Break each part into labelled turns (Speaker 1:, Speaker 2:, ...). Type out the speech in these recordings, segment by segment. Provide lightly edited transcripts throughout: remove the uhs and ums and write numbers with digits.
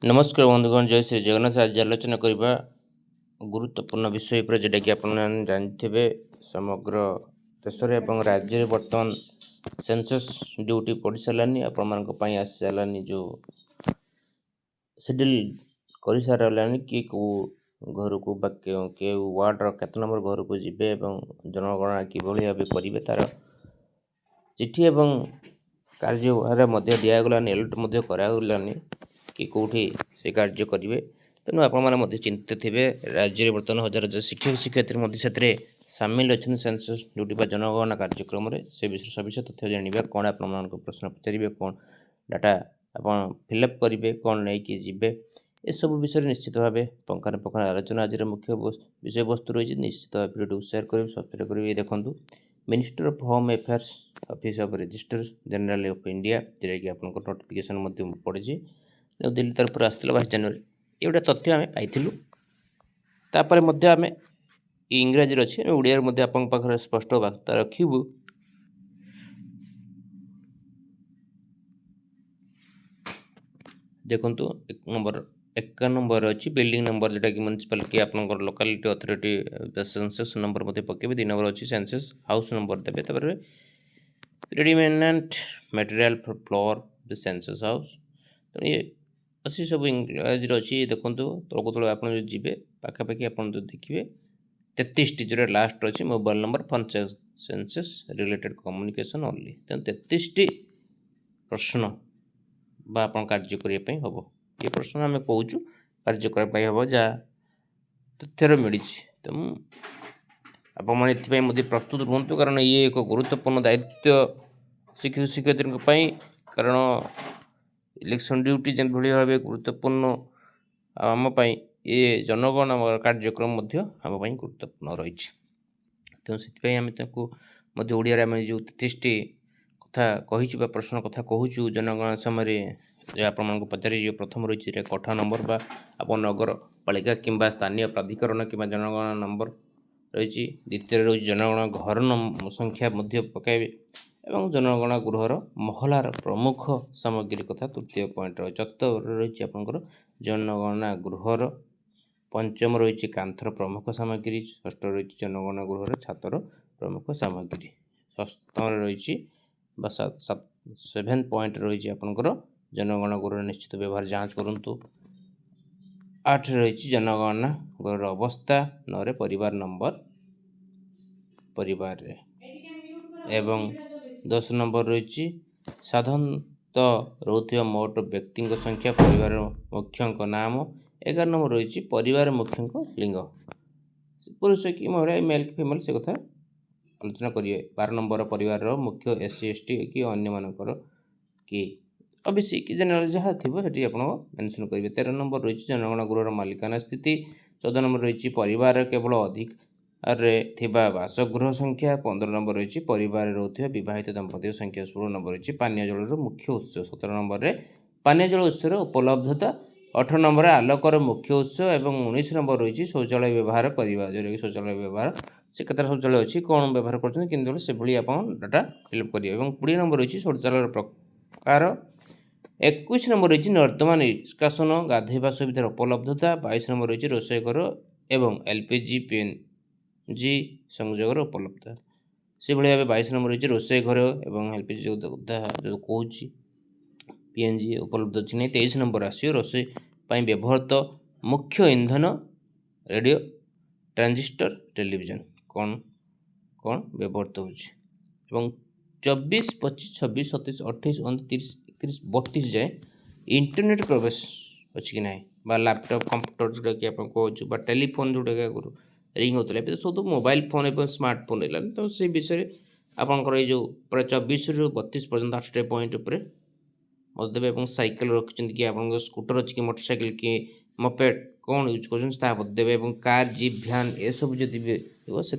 Speaker 1: नमस्कार बंधुगण, जय श्री जगन्नाथ। आज आलोचना करबा गुरुत्वपूर्ण विषय पर जेटा कि आपण जानथिबे समग्र देश एवं राज्य रे वर्तमान सेंसस ड्यूटी पड़ सारानी आपण मान पई आस सारानी जो शेड्यूल कर सारानी कि को घर को के वार्ड रो केत नंबर घर को जिबे एवं जनगणना किभली भाबे करिवे तार चिठी एवं कार्य मध्य दिया गलानी अलर्ट मध्य करा गलानी कि कौटी से कार्य करेंगे। तेणु आपने चिंतित थे राज्य में बर्तमान हजार हजार शिक्षक शिक्षयित्री से सामिल अच्छा सेंसस ड्यूटी जनगणना कार्यक्रम से विषय सविशेष तथ्य जानवे कौन आप प्रश्न पचारे कौन डाटा आप फिलअप करेंगे कौन नहीं कि जी ए सब विषय निश्चित भाव पंखान पंखान आलोचना आज मुख्य विषय वस्तु रही निश्चित भाव भिडियो सेयार करेंगे सब्सक्राइब करेंगे। देखो minister of home affairs office of register general of India जोटा कि आप नोटिफिकेशन पड़ी दिल्ली तरफ आसला 22 जनवरी ये गोटे तथ्य आम पाई आम इंग्राजी अच्छे ओडिया आप स्पष्ट वार्ता रखू। देखु एक नंबर अच्छी बिल्डिंग नंबर जोटा कि म्यूनिसिपालिटी आप लोकालिटी अथॉरिटी सेंसस नंबर पकेबे। 2 नंबर अच्छी सेंसस हाउस नंबर देवे readymade material for floor the census house. तो ये अच्छी सब इंग्राजी अच्छी देखो तलक तल आप जी पाखापाखि आप देखिए 33 जो लास्ट अच्छी mobile number phone census related communication only. तेना 33 प्रश्न बा आप कार्य करने हम ये प्रश्न आम कहूँ कार्य करने हम जहाँ तथ्यर मिली। तो आपने प्रस्तुत रुहतु कारण ये एक गुरुत्वपूर्ण दायित्व शिक्षक शिक्षयित्री कारण इलेक्शन ड्यूटी जो भाव गुरुत्वपूर्ण आमप ये जनगणना कार्यक्रम आम गुरुत्वपूर्ण रही। तेणु से आम ओडिया जो 33 कथा कही प्रश्न कथा कहूँ जनगणना समय आप पचारे प्रथम रही कठा नंबर बा आप नगर पालिका किंबा स्थानीय प्राधिकरण कि जनगणना नंबर रही। द्वितीय रही जनगणना घर संख्या पकाइबे एवं जनगणना गृहर महलार प्रमुख सामग्री कथा तृतीय पॉइंट रही। चतुर्थ रही आपंकर जनगणना गृहर पंचम रही कांथर प्रमुख सामग्री। षष्ठ रही जनगणना गृहर छातर प्रमुख सामग्री। सप्तम रही 7 पॉइंट रही आपंकर जनगणना गृहर निश्चित व्यवहार जांच करूँ। 8 रही जनगणना गृहर अवस्था। 9 परिवार नंबर परिवार रे एवं 10 नंबर रही साधारणतः रोथि मोट व्यक्ति संख्या परिवार मुख्यों नाम। 11 नंबर रही परिवार मुख्यों लिंग पुरुष कि महिला मेल कि फीमेल से कथा आलोचना करेंगे। 12 नंबर परिवार मुख्य SC ST कि अन्य मानकर कि ओबीसी कि जनरल जहाँ थी आप मेंशन करेंगे। 13 नंबर रही जनगणना गृहर मालिकाना स्थिति। 14 नंबर रही परिवार केवल अधिक बासगृह संख्या। 15 नंबर रही परिवार रोथि विवाहित दंपति संख्या। 16 नंबर रही पानीय जलर मुख्य उत्स। 17 नंबर रे पानीय जल उत्सर उपलब्धता। 18 नंबर आलोकर मुख्य उत्स एवं 19 नंबर रही शौचालय व्यवहार करवा जोटा कि शौचालय व्यवहार से कत शौचालय अच्छी कौन व्यवहार कर डाटा फिलअप करेंगे। 20 नंबर रही शौचालय प्रकार। 21 नंबर रही नर्दमा निष्कासन गाधोवा सुविधार उपलब्धता। 22 नंबर रही रोषेई घर एवं LPG PNG संयोगर उपलब्धता। से भाव 22 नंबर रही रोषेई घर एवं LPG जो कहूँ PNG उपलब्ध अच्छी नहीं। 23 नंबर आसो रोषेई व्यवहृत मुख्य इंधन रेडियो ट्रांजिस्टर टेलीविजन कौन कौन व्यवहृत हो। 24 25 26 27 28 29 30 31 जाए इंटरनेट प्रवेश अच्छी कि ना बा लैपटॉप कंप्यूटर जोटा कि आप कहूँ टेलीफोन जोटा कि आगुरी रिंग होता है सब मोबाइल फोन और स्मार्टफोन है। तो से विषय आपंकर ये प्राय 24 ରୁ 32 पर्यटन 8 पॉइंट उपर देवे। साइकेल रखिंट कि आप स्कूटर अच्छी कि मोटरसाइकेल कि मपेड कौन यूज कर देवे। कार जीप भ्यान ये सब जदि से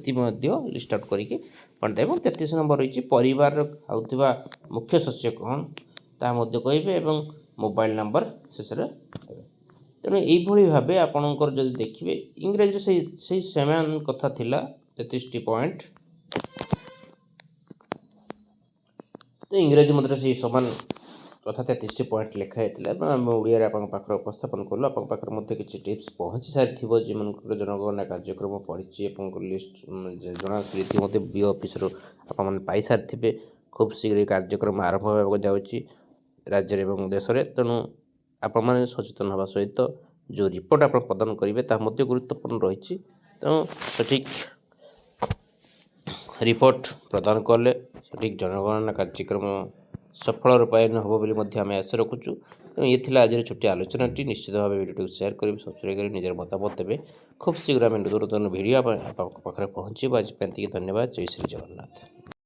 Speaker 1: लिस्ट आउट करके पढ़ते। 33 नंबर रही परिवार खाऊा मुख्य शस्य कौन ता कहे मोबाइल नंबर शेष देवे। तेणु यही भाव आपणकर जब देखिए इंग्राजी से सेम कथा थिला 33 पॉइंट। तो इंग्राजी से सामान तथा 33टी पॉइंट लिखाई आम ओडिया आप उपस्थापन कलु आप पाखे किसी टिप्स पहुँची सारी जो जनगणना कार्यक्रम पढ़ी लिस्ट जना मत बी ऑफिस पाई सारी खूब शीघ्र कार्यक्रम आरंभ होगा जाऊँगी राज्य एवं देश में तेणु आपण मैंने सचेतन होगा सहित जो रिपोर्ट आप प्रदान करेंगे ताकि गुरुत्वपूर्ण रही तेणु सठिक रिपोर्ट प्रदान कले सठिक जनगणना कार्यक्रम सफल रूपायन हम बोली आम आशा रखुचु। तेणु ये थी आज छोटी आलोचना निश्चित भाव भिडियो शेयर करेंगे सब्सक्राइब करेंगे निजर मतामत देवे खूब शीघ्र आम नूतन भिडियो आप पाखे पहुँचे आज धन्यवाद। जय श्री जगन्नाथ।